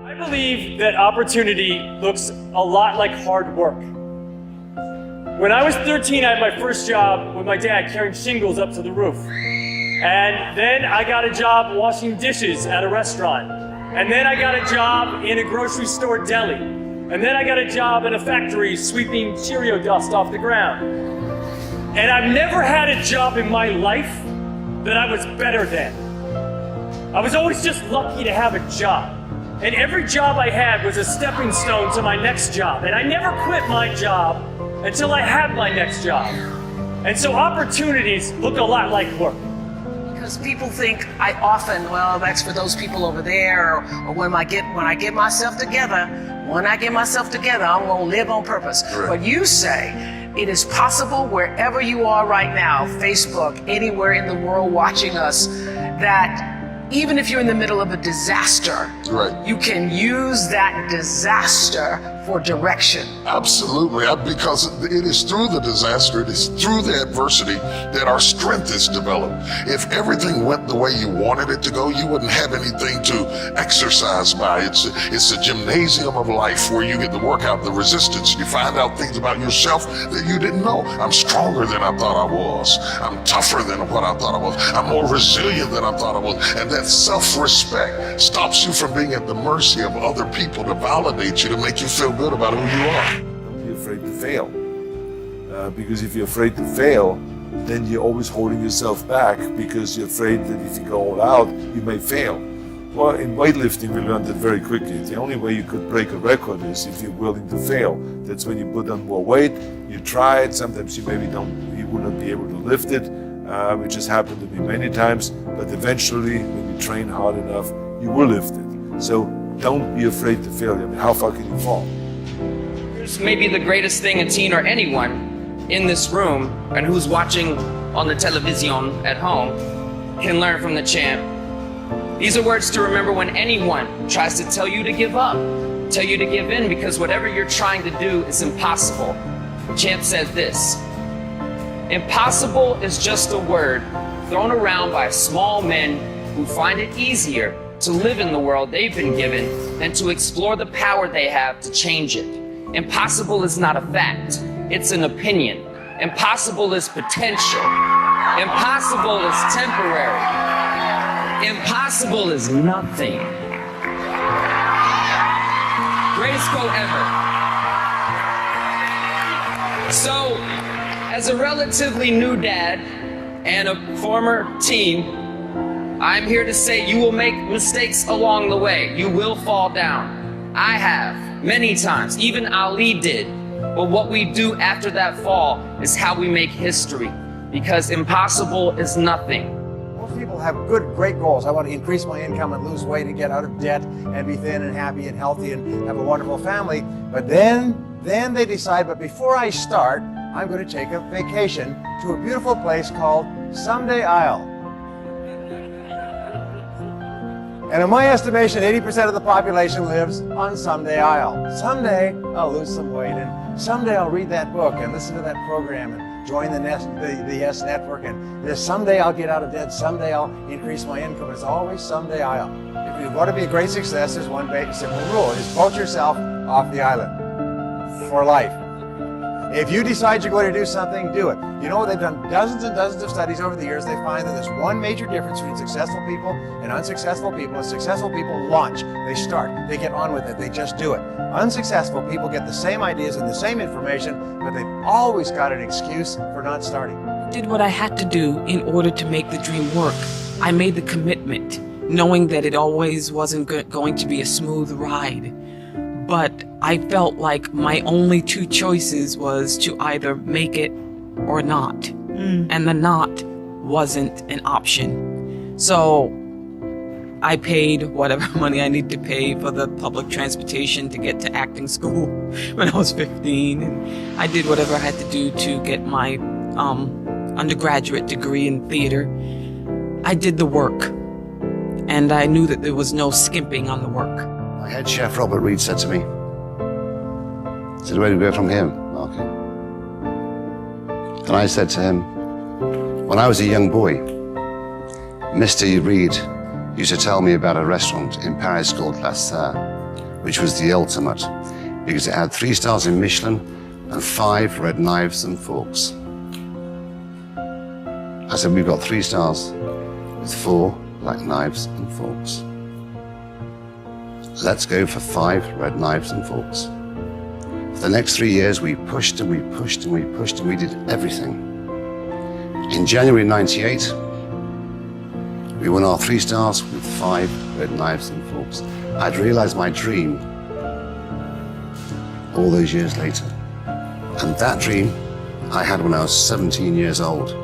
I believe that opportunity looks a lot like hard work. When I was 13, I had my first job with my dad carrying shingles up to the roof. And then I got a job washing dishes at a restaurant. And then I got a job in a grocery store deli. And then I got a job in a factory sweeping Cheerio dust off the ground. And I've never had a job in my life that I was better than. I was always just lucky to have a job. And every job I had was a stepping stone to my next job. And I never quit my job until I had my next job. And so opportunities look a lot like work. Because people think I often, well, that's for those people over there, or when I get myself together, I'm gonna live on purpose. Right. But you say it is possible wherever you are right now, Facebook, anywhere in the world watching us, that even if you're in the middle of a disaster, Right. you can use that disaster for direction. Absolutely, because it is through the disaster, it is through the adversity that our strength is developed. If everything went the way you wanted it to go, you wouldn't have anything to exercise by. It's a gymnasium of life where you get to work out the resistance. You find out things about yourself that you didn't know. I'm stronger than I thought I was. I'm tougher than what I thought I was. I'm more resilient than I thought I was. And that self-respect stops you from being at the mercy of other people to validate you, to make you feel good about who you are. Don't be afraid to fail. Because if you're afraid to fail, then you're always holding yourself back because you're afraid that if you go all out, you may fail. Well, in weightlifting, we learned that very quickly. The only way you could break a record is if you're willing to fail. That's when you put on more weight, you try it, sometimes you will not be able to lift it, which has happened to me many times, but eventually, when you train hard enough, you will lift it. So don't be afraid to fail. I mean, how far can you fall? Maybe the greatest thing a teen or anyone in this room and who's watching on the television at home can learn from the champ. These are words to remember when anyone tries to tell you to give up, tell you to give in, because whatever you're trying to do is impossible. The champ said this: impossible is just a word thrown around by small men who find it easier to live in the world they've been given than to explore the power they have to change it. Impossible is not a fact, it's an opinion. Impossible is potential. Impossible is temporary. Impossible is nothing. Greatest quote ever. So, as a relatively new dad and a former teen, I'm here to say you will make mistakes along the way. You will fall down. I have, many times. Even Ali did. But what we do after that fall is how we make history. Because impossible is nothing. Most people have great goals. I want to increase my income and lose weight and get out of debt and be thin and happy and healthy and have a wonderful family. But then they decide, but before I start, I'm going to take a vacation to a beautiful place called Someday Isle. And in my estimation, 80% of the population lives on Someday Isle. Someday I'll lose some weight, and someday I'll read that book and listen to that program and join the Yes Network, and someday I'll get out of debt, someday I'll increase my income. It's always Someday Isle. If you want to be a great success, there's one simple rule: is vote yourself off the island for life. If you decide you're going to do something, do it. You know, they've done dozens and dozens of studies over the years. They find that there's one major difference between successful people and unsuccessful people. And successful people launch, they start, they get on with it, they just do it. Unsuccessful people get the same ideas and the same information, but they've always got an excuse for not starting. I did what I had to do in order to make the dream work. I made the commitment, knowing that it always wasn't going to be a smooth ride. But I felt like my only two choices was to either make it or not. And the not wasn't an option. So I paid whatever money I needed to pay for the public transportation to get to acting school when I was 15. And I did whatever I had to do to get my undergraduate degree in theater. I did the work. And I knew that there was no skimping on the work. My head chef, Robert Reed, said to me, "So where do we go from here?" Okay. And I said to him, "When I was a young boy, Mr. Reed used to tell me about a restaurant in Paris called La Salle. which was the ultimate, because it had 3 stars in Michelin and 5 red knives and forks. I said, we've got 3 stars with 4 black knives and forks. Let's go for 5 red knives and forks. For the next 3 years, we pushed and we pushed and we pushed and we did everything. In January '98, we won our 3 stars with 5 red knives and forks. I'd realized my dream all those years later. And that dream I had when I was 17 years old.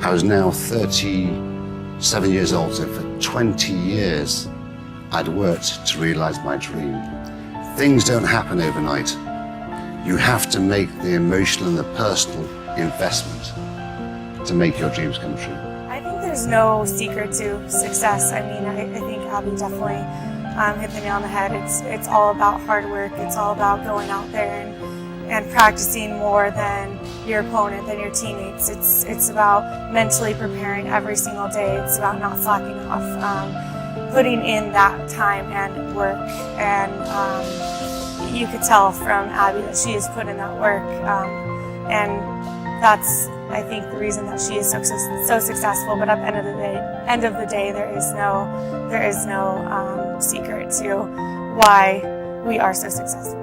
I was now 37 years old, so for 20 years, I'd worked to realize my dream. Things don't happen overnight. You have to make the emotional and the personal investment to make your dreams come true. I think there's no secret to success. I mean, I think Abby definitely hit the nail on the head. It's all about hard work. It's all about going out there and practicing more than your opponent, than your teammates. It's about mentally preparing every single day. It's about not slacking off. Putting in that time and work, and you could tell from Abby that she has put in that work, and that's, I think, the reason that she is so successful. But at the end of the day, there is no secret to why we are so successful.